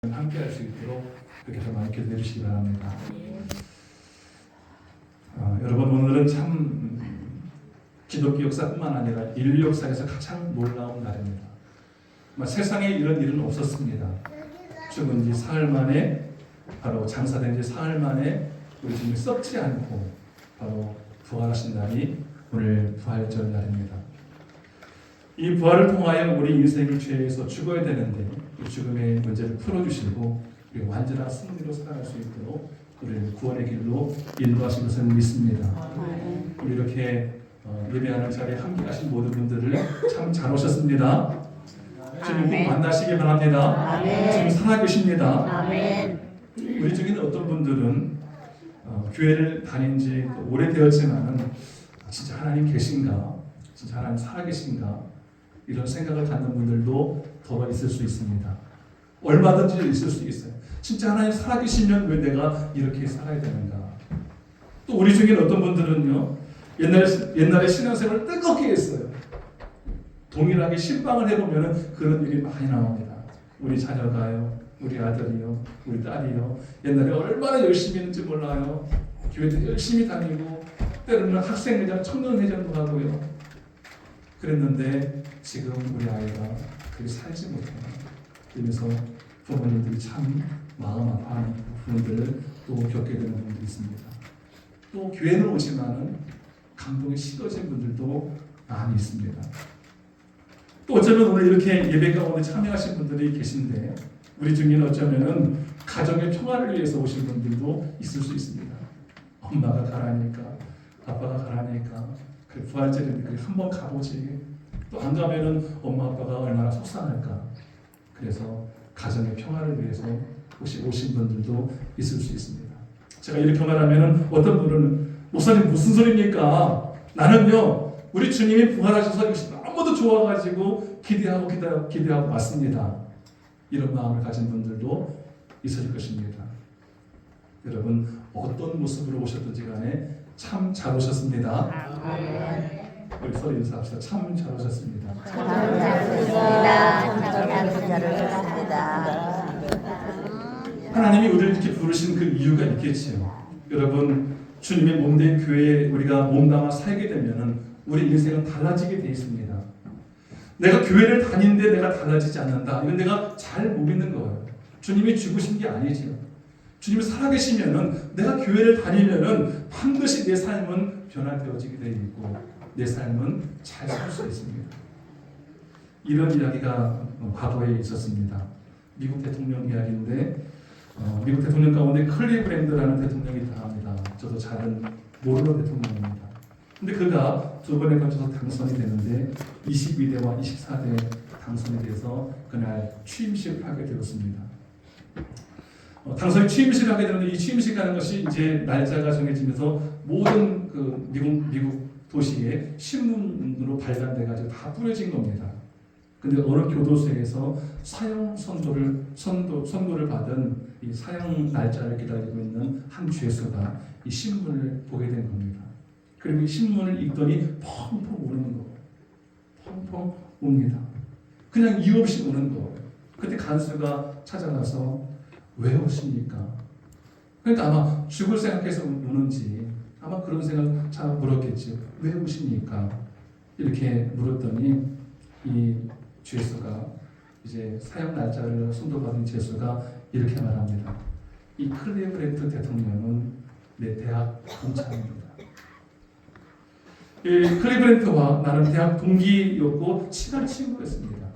함께 할 수 있도록 그렇게 좀 많이 기도해 주시기 바랍니다. 여러분, 오늘은 참 기독교 역사뿐만 아니라 인류 역사에서 가장 놀라운 날입니다. 세상에 이런 일은 없었습니다. 죽은 지 사흘 만에, 바로 장사된 지 사흘 만에 우리 주님이 썩지 않고 바로 부활하신 날이 오늘 부활절 날입니다. 이 부활을 통하여 우리 인생이 죄에서 죽어야 되는데 이 죽음의 문제를 풀어주시고 완전한 승리로 살아갈 수 있도록 우리를 구원의 길로 인도하신 것을 믿습니다. 우리 이렇게 예배하는 자리에 함께 하신 모든 분들을 참 잘 오셨습니다. 주님 꼭 만나시기 바랍니다. 지금 살아계십니다. 우리 중에는 어떤 분들은 교회를 다닌 지 오래되었지만 진짜 하나님 계신가? 진짜 하나님 살아계신가? 이런 생각을 갖는 분들도 더러 있을 수 있습니다. 얼마든지 있을 수 있어요. 진짜 하나님 살아계시면 왜 내가 이렇게 살아야 되는가? 또 우리 중에는 어떤 분들은요, 옛날에 신앙생활을 뜨겁게 했어요. 동일하게 신방을 해보면 그런 일이 많이 나옵니다. 우리 자녀가요, 우리 아들이요, 우리 딸이요, 옛날에 얼마나 열심히 했는지 몰라요. 교회도 열심히 다니고 때로는 학생회장, 청년회장도 하고요. 그랬는데 지금 우리 아이가 그렇게 살지 못해요. 그래서 부모님들이 참 마음 아파하는 부분들을 또 겪게 되는 분들이 있습니다. 또 교회는 오지만은 감동이 식어진 분들도 많이 있습니다. 또 어쩌면 오늘 이렇게 예배 가운데 참여하신 분들이 계신데 우리 중에는 어쩌면은 가정의 평화를 위해서 오신 분들도 있을 수 있습니다. 엄마가 가라니까, 아빠가 가라니까, 그 부활절인데 한번 가보지. 또 안 가면은 엄마 아빠가 얼마나 속상할까. 그래서 가정의 평화를 위해서 혹시 오신 분들도 있을 수 있습니다. 제가 이렇게 말하면은 어떤 분은 목사님 무슨 소리입니까? 나는요 우리 주님이 부활하셔서 너무도 좋아가지고 기대하고 왔습니다. 이런 마음을 가진 분들도 있을 것입니다. 여러분 어떤 모습으로 오셨든지 간에 참 잘 오셨습니다. 우리 서로 인사합시다. 참 잘 오셨습니다. 참 잘 오셨습니다. 하나님이 우리를 이렇게 부르신 그 이유가 있겠지요. 여러분 주님의 몸된 교회에 우리가 몸담아 살게 되면은 우리 인생은 달라지게 돼 있습니다. 내가 교회를 다니는데 내가 달라지지 않는다. 이건 내가 잘 못 믿는 거예요. 주님이 죽으신 게 아니지요. 주님이 살아계시면은 내가 교회를 다니면은 반드시 내 삶은 변화되어지게 되어 있고 내 삶은 잘 살 수 있습니다. 이런 이야기가 과거에 있었습니다. 미국 대통령 이야기인데 미국 대통령 가운데 클리브랜드라는 대통령이 있답니다. 저도 잘은 모르는 대통령입니다. 근데 그가 두 번에 걸쳐서 당선이 되는데 22대와 24대 당선이 돼서 그날 취임식을 하게 되었습니다. 당선이 취임식을 하게 되는데 이 취임식 하는 것이 이제 날짜가 정해지면서 모든 그 미국 도시에 신문으로 발간돼가지고 다 뿌려진 겁니다. 근데 어느 교도소에서 사형 선고를 받은 이 사형 날짜를 기다리고 있는 한 죄수가 이 신문을 보게 된 겁니다. 그리고 이 신문을 읽더니 펑펑 우는 거, 펑펑 웁니다. 그냥 이유 없이 우는 거. 그때 간수가 찾아가서 왜 우십니까? 그러니까 아마 죽을 생각해서 우는지 아마 그런 생각 잘 물었겠죠. 왜 우십니까? 이렇게 물었더니 이 죄수가 이제 사형 날짜를 선고받은 죄수가 이렇게 말합니다. 이 클리브랜드 대통령은 내 대학 동창입니다. 이 클리브랜드와 나는 대학 동기였고 친한 친구였습니다.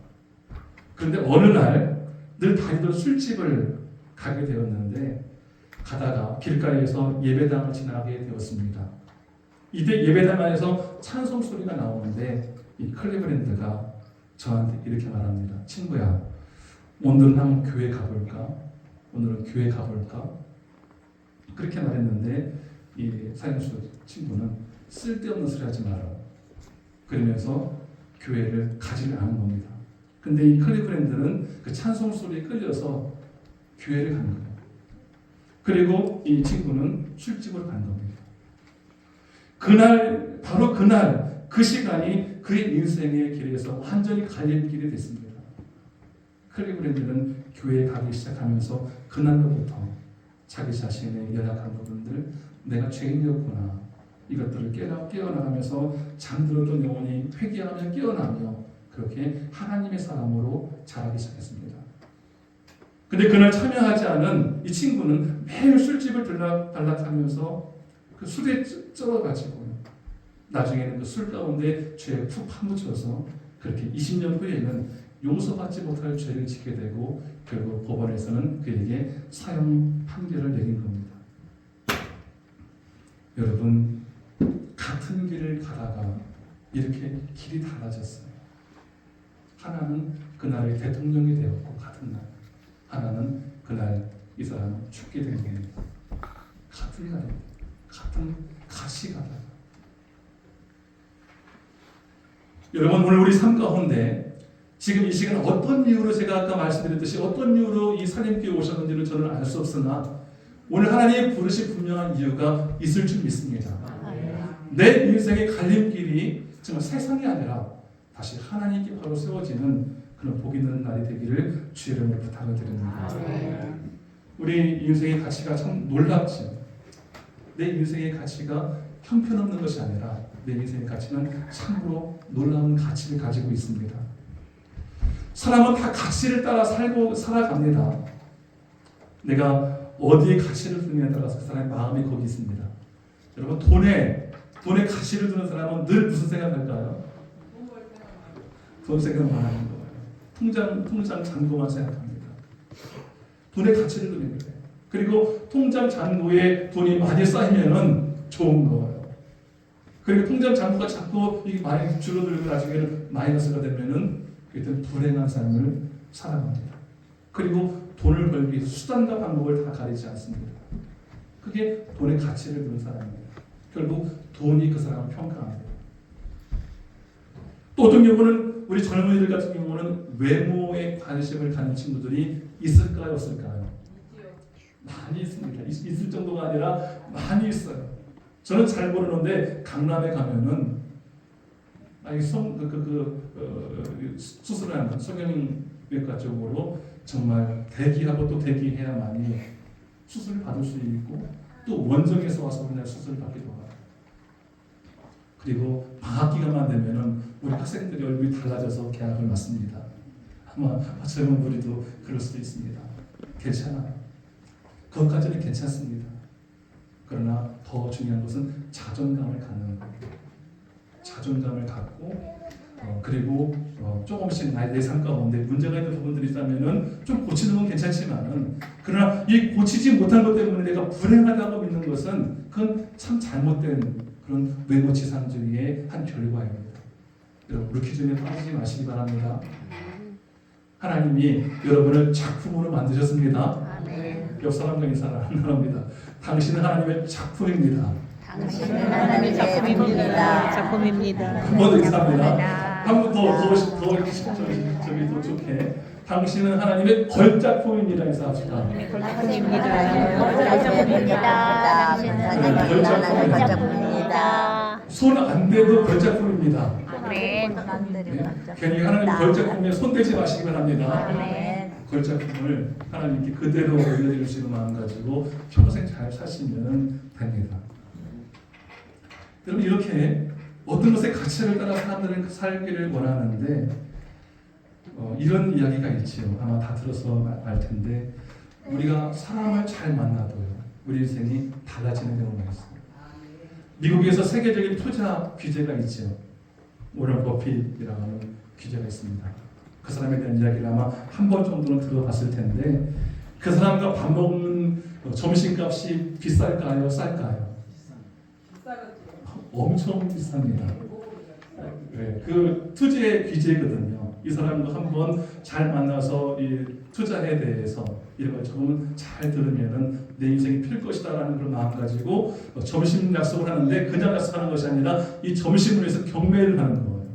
그런데 어느 날 늘 다니던 술집을 가게 되었는데 가다가 길가에서 예배당을 지나게 되었습니다. 이때 예배당 안에서 찬송 소리가 나오는데 이 클리브랜드가 저한테 이렇게 말합니다. 친구야, 오늘은 한번 교회 가볼까? 오늘은 교회 가볼까? 그렇게 말했는데 이 사형수 친구는 쓸데없는 소리 하지 마라. 그러면서 교회를 가지를 않은 겁니다. 근데 이 클리브랜드는 그 찬송 소리에 끌려서 교회를 간 거예요. 그리고 이 친구는 술집으로 간 겁니다. 그날, 바로 그날, 그 시간이 그의 인생의 길에서 완전히 갈림길이 됐습니다. 클리브랜드는 교회에 가기 시작하면서 그날로부터 자기 자신의 연약한 부분들, 내가 죄인이었구나, 이것들을 깨어나가면서 잠들었던 영혼이 회개하며 깨어나며 그렇게 하나님의 사람으로 자라기 시작했습니다. 근데 그날 참여하지 않은 이 친구는 매일 술집을 들락달락하면서 그 술에 쩔어가지고 나중에는 그 술 가운데 죄에 푹 파묻혀서 그렇게 20년 후에는 용서받지 못할 죄를 짓게 되고 결국 법원에서는 그에게 사형 판결을 내린 겁니다. 여러분, 같은 길을 가다가 이렇게 길이 달라졌어요. 하나는 그날의 대통령이 되었고 같은 날, 하나는 그날 이 사람은 죽게 된 겁니다. 같은 날입니다. 같이 가다가. 여러분, 오늘 우리 삶 가운데 지금 이 시간 어떤 이유로, 제가 아까 말씀드렸듯이 어떤 이유로 이 살림교회 오셨는지는 저는 알 수 없으나 오늘 하나님의 부르신 분명한 이유가 있을 줄 믿습니다. 내 인생의 갈림길이 정말 세상이 아니라 다시 하나님께 바로 세워지는 그런 복 있는 날이 되기를 주의 이름으로 부탁을 드립니다. 우리 인생의 가치가 참 놀랍죠. 내 인생의 가치가 형편없는 것이 아니라 내 인생의 가치는 참으로 놀라운 가치를 가지고 있습니다. 사람은 다 가치를 따라 살아갑니다. 내가 어디에 가치를 두느냐에 따라서 그 사람의 마음이 거기 있습니다. 여러분, 돈에 가치를 두는 사람은 늘 무슨 생각할까요? 돈 생각만 하는 거예요. 통장 잔고만 생각합니다. 돈에 가치를 두는 거예요. 그리고 통장 잔고에 돈이 많이 쌓이면은 좋은 거예요. 그리고 통장 잔고가 자꾸 이게 많이 줄어들고 나중에는 마이너스가 되면은 그때 불행한 삶을 살아갑니다. 그리고 돈을 벌기 위해서 수단과 방법을 다 가리지 않습니다. 그게 돈의 가치를 두는 사람입니다. 결국 돈이 그 사람을 평가합니다. 또 어떤 경우는 우리 젊은이들 같은 경우는 외모에 관심을 가는 친구들이 있을까요, 없을까요? 많이 있습니다. 있을 정도가 아니라 많이 있어요. 저는 잘 모르는데 강남에 가면은 수술하는 성형외과 쪽으로 정말 대기하고 또 대기해야만이 수술을 받을 수 있고 또 원정에서 와서 그냥 수술을 받기도 하고, 그리고 방학 기간만 되면은 우리 학생들이 얼굴이 달라져서 개학을 맞습니다. 아마 젊은 우리도 그럴 수도 있습니다. 괜찮아요. 그것까지는 괜찮습니다. 그러나 더 중요한 것은 자존감을 갖는 겁니다. 자존감을 갖고 그리고 조금씩 내 삶 가운데 문제가 있는 부분들이 있다면은 좀 고치는 건 괜찮지만은, 그러나 이 고치지 못한 것 때문에 내가 불행하다고 믿는 것은 그건 참 잘못된 그런 외모지상주의의 한 결과입니다. 여러분, 루키즘에 빠지지 마시기 바랍니다. 하나님이 여러분을 작품으로 만드셨습니다. 옆 사람과 인사를 합니다. 당신은 하나님의 작품입니다. 당신은 하나님의 작품입니다. 한 번 더 인사합니다. 한 번 더 좋게. 당신은 하나님의 걸작품입니다. 인사합시다. 걸작품입니다. 손 안 대도 걸작품입니다. 아멘. 괜히 하나님 걸작품에 손대지 마시기 바랍니다. 아멘. 걸작품을 하나님께 그대로 올려드리시는 마음 가지고 평생 잘 사시면 됩니다. 여러분, 이렇게 어떤 것의 가치를 따라 사람들은 살기를 원하는데 이런 이야기가 있지요. 아마 다 들어서 알 텐데, 우리가 사람을 잘 만나도요, 우리 인생이 달라지는 경우가 있어요. 미국에서 세계적인 투자 규제가 있죠. 워런 버핏이라고 하는 규제가 있습니다. 그 사람에 대한 이야기를 아마 한 번 정도는 들어봤을 텐데, 그 사람과 밥 먹는 점심값이 비쌀까요, 쌀까요? 엄청 비쌉니다. 네, 그 투자의 규제거든요. 이 사람과 한번 잘 만나서 이 투자에 대해서 이런 걸 조금 잘 들으면은 내 인생이 필 것이다라는 그런 마음 가지고 점심 약속을 하는데, 그냥 약속하는 것이 아니라 이 점심을 위해서 경매를 하는 거예요.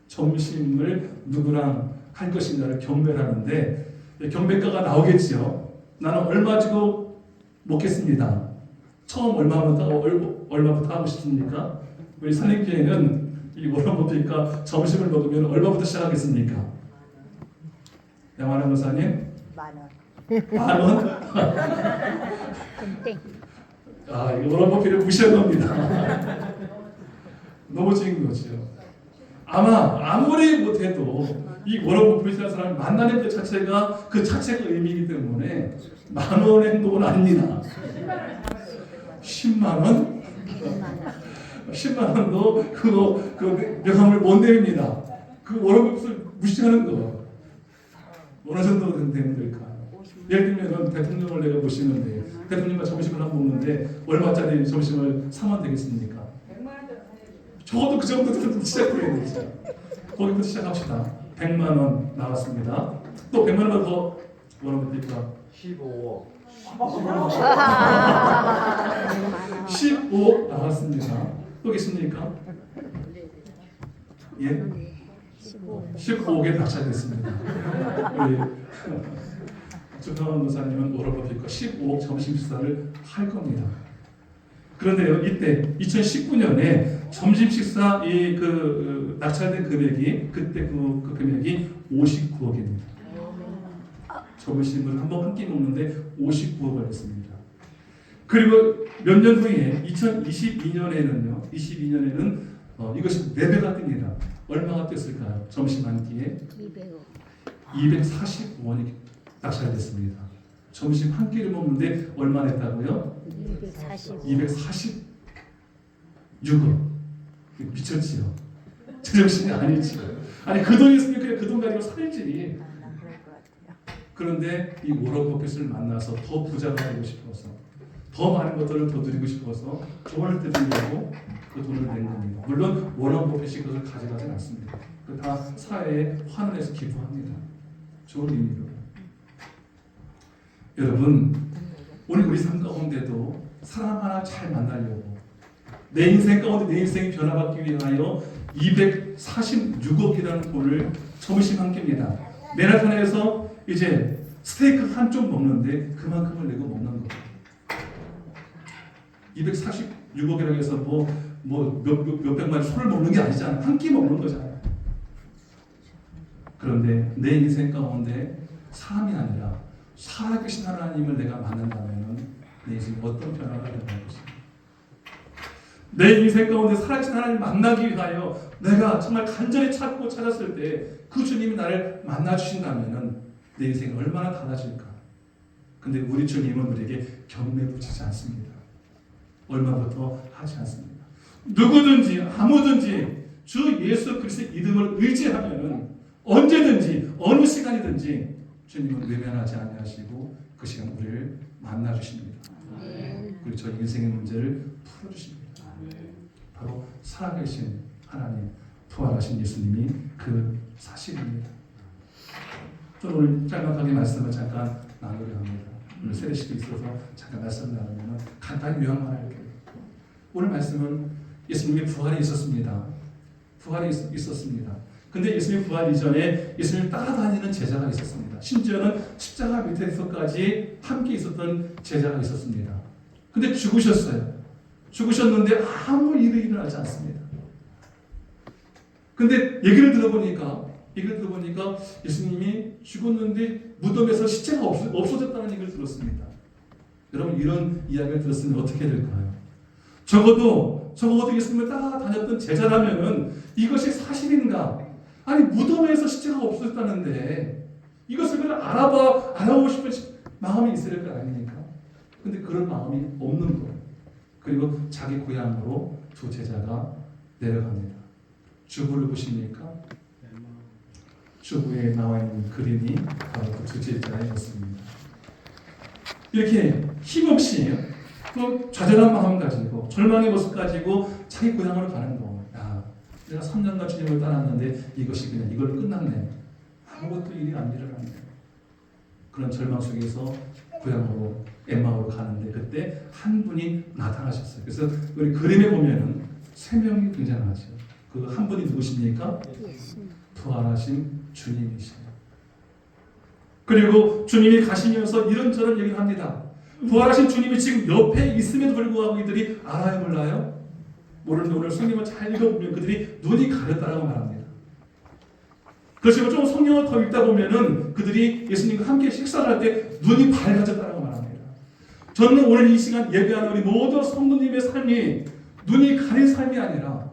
점심을 누구랑 할 것인가를 경매를 하는데 경매가가 나오겠지요. 나는 얼마 주고 먹겠습니다. 처음 얼마부터 하고 싶습니까? 우리 살림교회는 이 워런 버핏과 점심을 먹으면 얼마부터 시작하겠습니까? 양환한 목사님, 만 원? 땡. 아, 이거 워런버핏을 무시한 겁니다. 너무 찍은 거죠. 아마 아무리 못해도 이 워런버핏이라는 사람을 만나는 그 자체가 의미이기 때문에 만 원의 행동은 아닙니다. 10만 원? 10만 원도 그 명함을 못 내립니다. 그 워런버핏을 무시하는 거. 어느 정도 되면 될까요? 예를 들면 대통령을 내가 모시는데 대통령과 점심을 한 번 먹는데 얼마짜리 점심을 사면 되겠습니까? 적어도 그 정도는 시작해야 되죠. 거기부터 시작합시다. 100만 원 나왔습니다. 또 100만 원 더 뭐라고 드릴까? 15억. 15 나왔습니다. 또 계십니까? 예? 15억에 낙찰됐습니다. 우리 주평원 목사님은 워런버핏과 15억 점심 식사를 할 겁니다. 그런데요, 이때 2019년에 점심 식사 낙찰된 금액이 그때 그 금액이 59억입니다. 점심을 한 끼 먹는데 59억을 했습니다. 그리고 몇 년 후에 2022년에는 이것이 4배가 뜹니다. 얼마가 떴을까요? 점심 한 끼에 245원이 낙찰됐습니다. 점심 한 끼를 먹는데 얼마 냈다고요? 246원. 미쳤지요. 제정신이 아니지요. 아니 그 돈이 있으면 그냥 그 돈 가지고 살지. 그런데 이 워런버핏을 만나서 더 부자가 되고 싶어서 더 많은 것들을 더 누리고 싶어서 돈을 뜯으려고 그 돈을 낸 겁니다. 물론 워런버핏이 그것을 가져가진 않습니다. 다 사회에 환원해서 기부합니다. 좋은 의미로. 여러분, 우리 삶 가운데도 사람 하나 잘 만나려고 내 인생 가운데 내 인생이 변화받기 위하여 246억이라는 돈을 점심 한 끼입니다. 메라톤에서 이제 스테이크 한쪽 먹는데 그만큼을 내고 먹는 거예요. 246억이라고 해서 몇백만 소를 먹는 게 아니잖아요. 한 끼 먹는 거잖아요. 그런데 내 인생 가운데 사람이 아니라 살아계신 하나님을 내가 만난다면 내 인생에 어떤 변화가 일어날 것인가? 내 인생 가운데 살아계신 하나님을 만나기 위하여 내가 정말 간절히 찾고 찾았을 때 그 주님이 나를 만나주신다면 내 인생이 얼마나 달라질까? 근데 우리 주님은 우리에게 경매 붙이지 않습니다. 얼마부터 하지 않습니다. 누구든지 아무든지 주 예수 그리스도의 이름을 의지하면 언제든지 어느 시간이든지 주님은 외면하지 아니하시고 그 시간 우리를 만나주십니다. 그리고 저희 인생의 문제를 풀어주십니다. 바로 살아계신 하나님, 부활하신 예수님이 그 사실입니다. 좀 오늘 짤막하게 말씀을 잠깐 나누려 합니다. 오늘 세례식이 있어서 잠깐 말씀을 나누면 간단히 요약만 할게요. 오늘 말씀은 예수님의 부활이 있었습니다. 부활이 있었습니다. 근데 예수님 부활 이전에 예수님을 따라다니는 제자가 있었습니다. 심지어는 십자가 밑에서까지 함께 있었던 제자가 있었습니다. 근데 죽으셨어요. 죽으셨는데 아무 일이 일어나지 않습니다. 근데 얘기를 들어보니까 예수님이 죽었는데 무덤에서 시체가 없어졌다는 얘기를 들었습니다. 여러분 이런 이야기를 들었으면 어떻게 될까요? 적어도 예수님을 따라다녔던 제자라면은 이것이 사실인가? 아니 무덤에서 시체가 없어졌다는데 이것을 알아보고 싶은 마음이 있어야 될 거 아닙니까? 근데 그런 마음이 없는 거예요. 그리고 자기 고향으로 두 제자가 내려갑니다. 주부를 보십니까? 주부에 나와 있는 그림이 바로 그 두 제자의 모습입니다. 이렇게 힘없이 그 좌절한 마음 가지고 절망의 모습 가지고 자기 고향으로 가는 거. 야, 내가 3년간 주님을 따랐는데 이것이 그냥 이걸로 끝났네. 아무것도 일이 안 일어났네. 그런 절망 속에서 고향으로 엠마오로 가는데 그때 한 분이 나타나셨어요. 그래서 우리 그림에 보면은 3명이 등장하죠. 그 한 분이 누구십니까? 부활하신 주님이시죠. 그리고 주님이 가시면서 이런저런 얘기를 합니다. 부활하신 주님이 지금 옆에 있음에도 불구하고 이들이 알아요 몰라요? 모르는데 오늘 성경을 잘 읽어보면 그들이 눈이 가렸다라고 말합니다. 그렇지만 좀 성경을 더 읽다 보면은 그들이 예수님과 함께 식사를 할 때 눈이 밝아졌다고 말합니다. 저는 오늘 이 시간 예배하는 우리 모든 성도님의 삶이 눈이 가린 삶이 아니라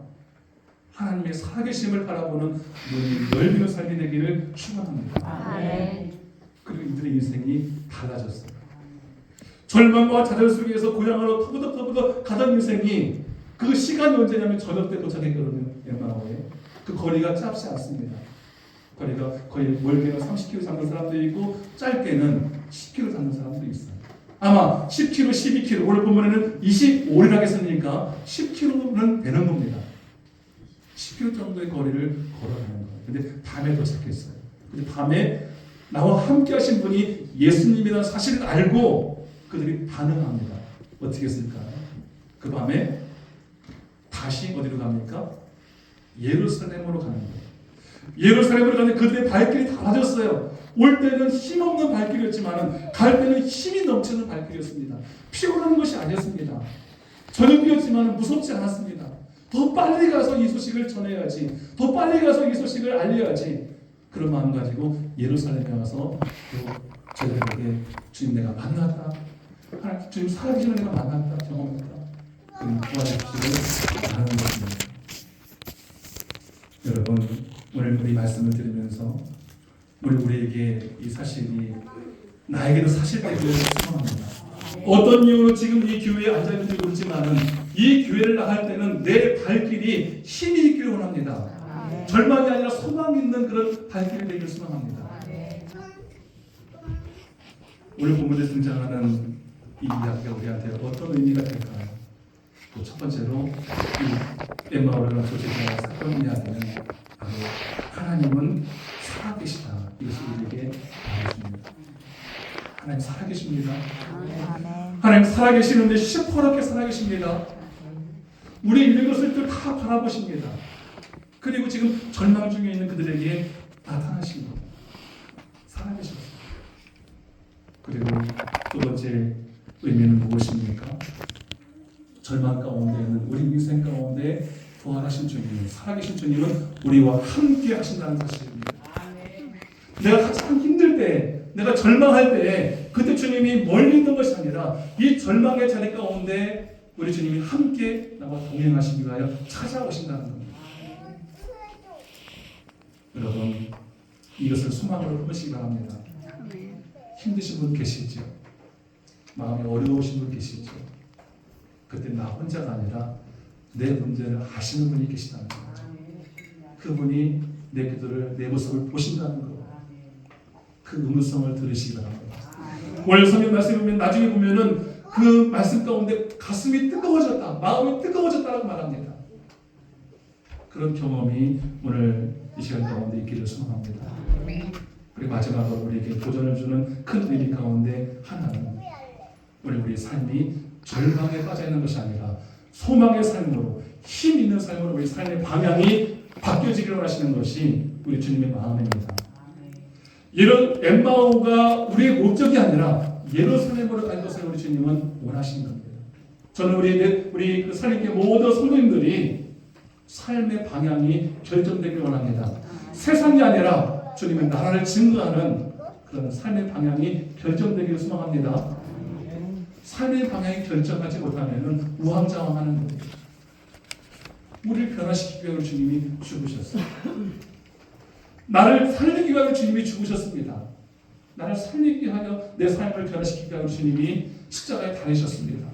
하나님의 살아계심을 바라보는 눈이 열리는 삶이 되기를 축원합니다. 그리고 이들의 인생이 달라졌어요. 절망과 좌절 속에서 고향으로 터부덕터부덕 가던 인생이 그 시간이 언제냐면 저녁 때 도착했거든요. 엠마오에. 그 거리가 짧지 않습니다. 거리가 거의 멀게는 30km 잡는 사람도 있고 짧게는 10km 잡는 사람도 있어요. 아마 10km, 12km, 오늘 본문에는 25일이라고 했으니까 10km는 되는 겁니다. 10km 정도의 거리를 걸어가는 거예요. 근데 밤에 도착했어요. 근데 밤에 나와 함께 하신 분이 예수님이라는 사실을 알고 그들이 반응합니다. 어떻게 했을까요? 그 밤에 다시 어디로 갑니까? 예루살렘으로 가는 거예요. 예루살렘으로 가는데 그들의 발길이 달라졌어요. 올 때는 힘없는 발길이었지만 갈 때는 힘이 넘치는 발길이었습니다. 피곤한 것이 아니었습니다. 저녁이었지만 무섭지 않았습니다. 더 빨리 가서 이 소식을 전해야지. 더 빨리 가서 이 소식을 알려야지. 그런 마음 가지고 예루살렘에 와서 저들에게 주님 내가 만났다. 하나님 주님 살아계시는 내가 만났다. 경험했다. 그럼 도와주시기를 바라는 것입니다. 여러분 오늘 우리 말씀을 들으면서 우리에게 이 사실이 나에게도 사실되기를 소망합니다. 어떤 이유로 지금 이 교회에 앉아있는지 모르지만 이 교회를 나갈 때는 내 발길이 힘이 있기를 원합니다. 절망이 아니라 소망이 있는 그런 발길이 되기를 소망합니다. 오늘 본문에 등장하는 이 이야기가 우리한테 어떤 의미가 될까요? 또 첫 번째로 이 엠마오라는 조직의 사건 이야기는 바로 하나님은 살아계시다. 이것을 우리에게 말해줍니다. 하나님 살아계십니다. 하나님 살아계시는데 시퍼렇게 살아계십니다. 우리 이런 것을 다 바라보십니다. 그리고 지금 절망 중에 있는 그들에게 나타나신 겁니다. 살아계셨습니다. 그리고 두 번째 의미는 무엇입니까? 절망 가운데 있는 우리 인생 가운데 부활하신 주님, 살아계신 주님은 우리와 함께 하신다는 사실입니다. 내가 가장 힘들 때, 내가 절망할 때 그때 주님이 멀리 있는 것이 아니라 이 절망의 자리 가운데 우리 주님이 함께 나와 동행하시기 위하여 찾아오신다는 겁니다. 여러분 이것을 소망으로 품으시기 바랍니다. 힘드신 분 계시죠? 마음이 어려우신 분 계시죠? 그때 나 혼자가 아니라 내 문제를 아시는 분이 계시다는 거죠. 그분이 내 기도를, 내 모습을 보신다는 거. 그 음성을 들으시기 바랍니다. 오늘 성경 말씀을 보면 나중에 보면은 그 말씀 가운데 가슴이 뜨거워졌다, 마음이 뜨거워졌다라고 말합니다. 그런 경험이 오늘 이 시간 가운데 있기를 소망합니다. 그리고 마지막으로 우리에게 도전을 주는 큰 의미 가운데 하나는 우리 삶이 절망에 빠져 있는 것이 아니라 소망의 삶으로, 힘 있는 삶으로 우리 삶의 방향이 바뀌어지기를 원하시는 것이 우리 주님의 마음입니다. 이런 엠마오가 우리의 목적이 아니라 예루살렘으로 갈 것을 우리 주님은 원하시는 겁니다. 저는 우리 살림교회 모든 성도님들이 삶의 방향이 결정되길 원합니다. 세상이 아니라 주님의 나라를 증거하는 그런 삶의 방향이 결정되기를 소망합니다. 삶의 방향이 결정하지 못하면 우왕좌왕하는 겁니다. 우리를 변화시키기 위해 주님이 죽으셨어요. 나를 살리기 위하여 주님이 죽으셨습니다. 나를 살리기 위하여 내 삶을 변화시키기 위하여 주님이 십자가에 달리셨습니다.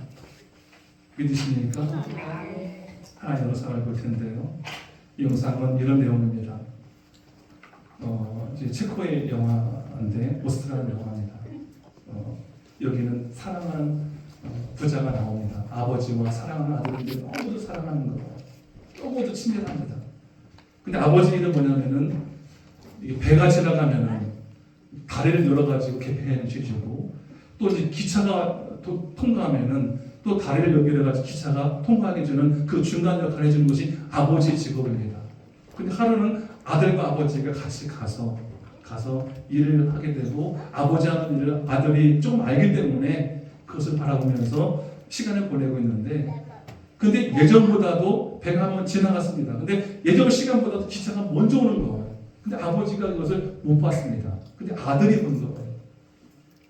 믿으십니까? 하나님 영상을 볼 텐데요. 이 영상은 이런 내용입니다. 이제 체코의 영화인데 오스트리아 영화입니다. 여기는 사랑하는 부자가 나옵니다. 아버지와 사랑하는 아들인데 너무도 사랑하는 거, 너무도 친밀합니다. 근데 아버지 일은 뭐냐면은 배가 지나가면은 다리를 열어가지고 개폐해 주고, 또 이제 기차가 통과하면은 또 다리를 연결해가지고 기차가 통과하게 해주는 그 중간 역할을 해주는 것이 아버지의 직업입니다. 근데 하루는 아들과 아버지가 같이 가서 일을 하게 되고, 아버지 하는 일을 아들이 조금 알기 때문에 그것을 바라보면서 시간을 보내고 있는데, 근데 예전보다도 배가 한번 지나갔습니다. 근데 예전 시간보다도 기차가 먼저 오는 거예요. 근데 아버지가 그것을 못 봤습니다. 근데 아들이 본 거예요.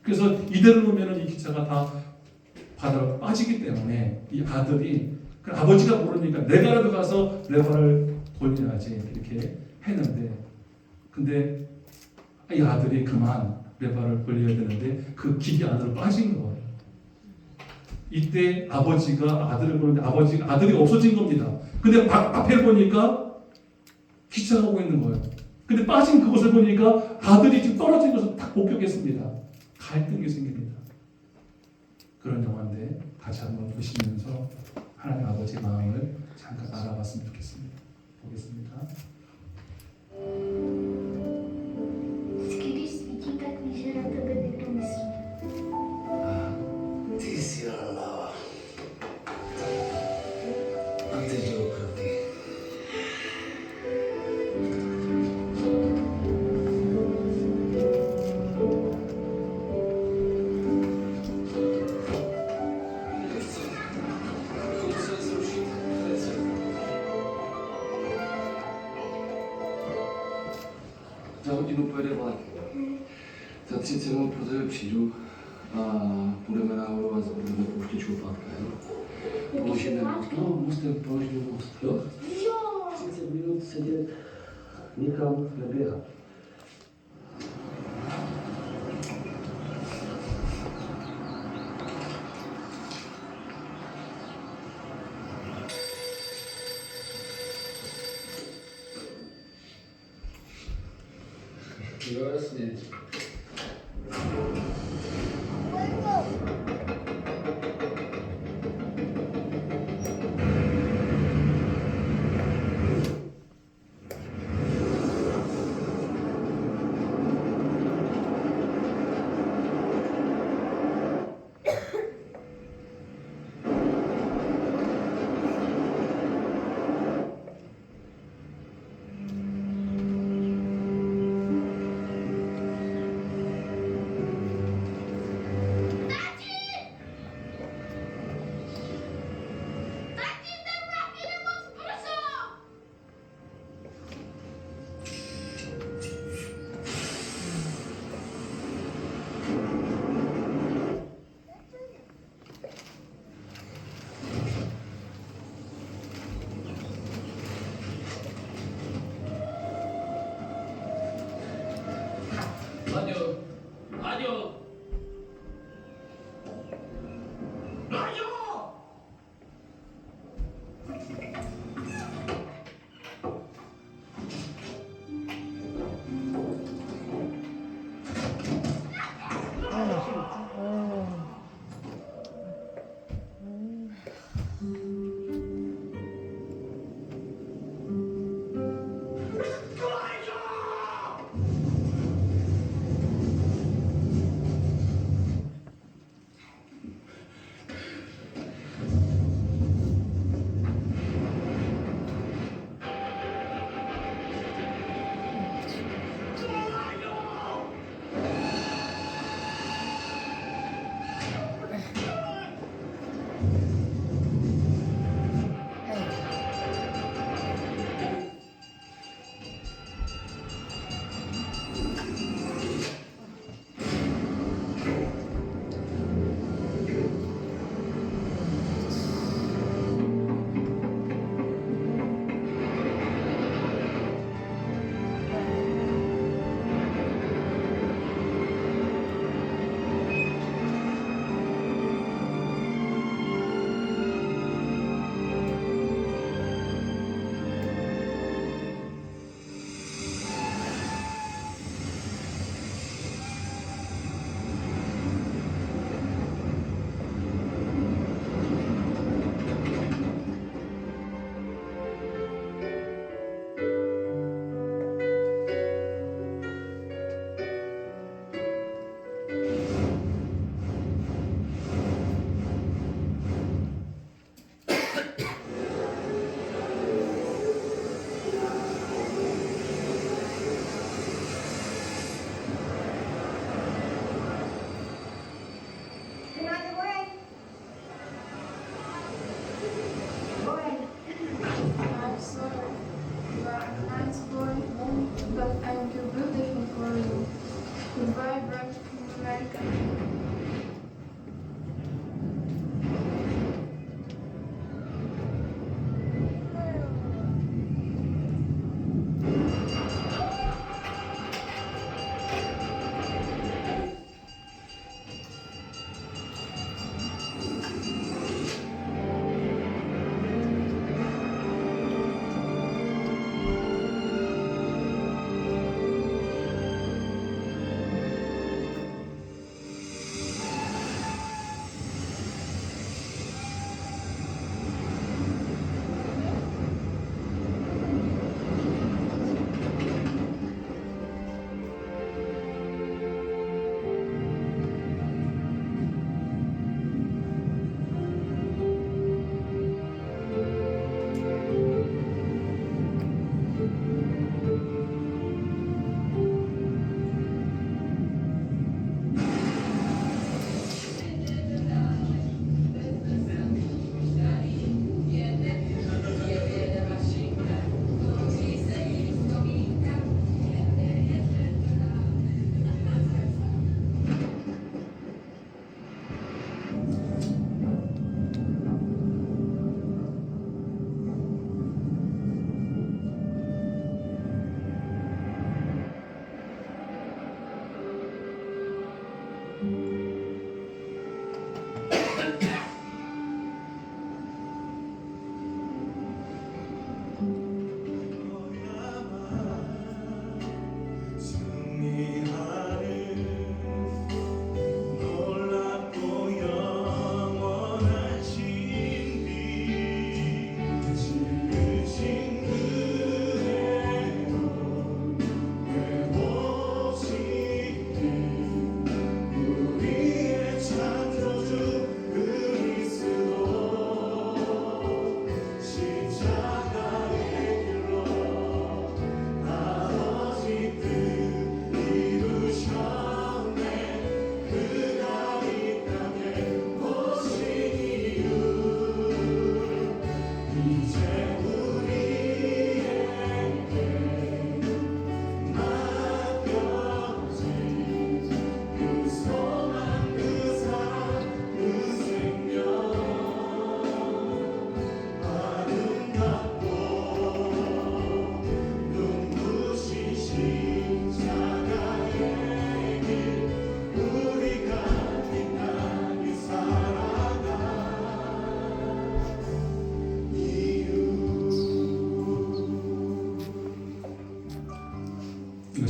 그래서 이대로 놓으면 이 기차가 다 바다로 빠지기 때문에 이 아들이 그 아버지가 모르니까 내가라도 가서 레버를 돌려야지 이렇게 했는데, 근데 이 아들이 그만 레버를 돌려야 되는데 그 기계 안으로 빠진 거예요. 이때 아버지가 아들을 보는데 아들이 없어진 겁니다. 근데 앞에 보니까 기차가 오고 있는 거예요. 근데 빠진 그것을 보니까 아들이 지금 떨어진 것을 딱 목격했습니다. 갈등이 생깁니다. 그런 영화인데 다시 한번 보시면서 하나님 아버지의 마음을 잠깐 알아봤으면 좋겠습니다. 보겠습니다. Vždycky, když svítí, tak víš, že na tebe někdo myslí. Ty jsi hlava. A teď doopravdy. Chuť se zrušit. Za hodinu pojede vlak. Za 30 minut po tebe přijdu a půjdeme nahoru a budeme pouštět šoupátka, jo? Položíme mostem, položíme most, jo? Jo! 30 minut sedět, nikam neběhat. Jo, jasně.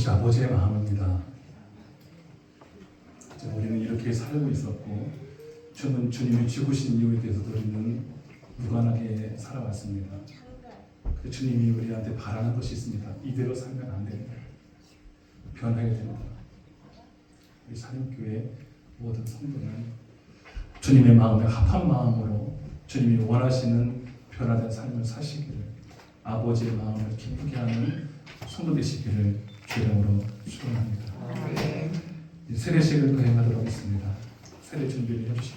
그것이 아버지의 마음입니다. 우리는 이렇게 살고 있었고 저는 주님이 죽으신 이유에 대해서도 우리는 무관하게 살아왔습니다. 주님이 우리한테 바라는 것이 있습니다. 이대로 살면 안 됩니다. 변하게 됩니다. 우리 사림교회 모든 성도는 주님의 마음에 합한 마음으로 주님이 원하시는 변화된 삶을 사시기를, 아버지의 마음을 기쁘게 하는 성도 되시기를 주 이름으로 축원합니다. 세례식을 거행하도록 하겠습니다. 세례 준비를 해주시기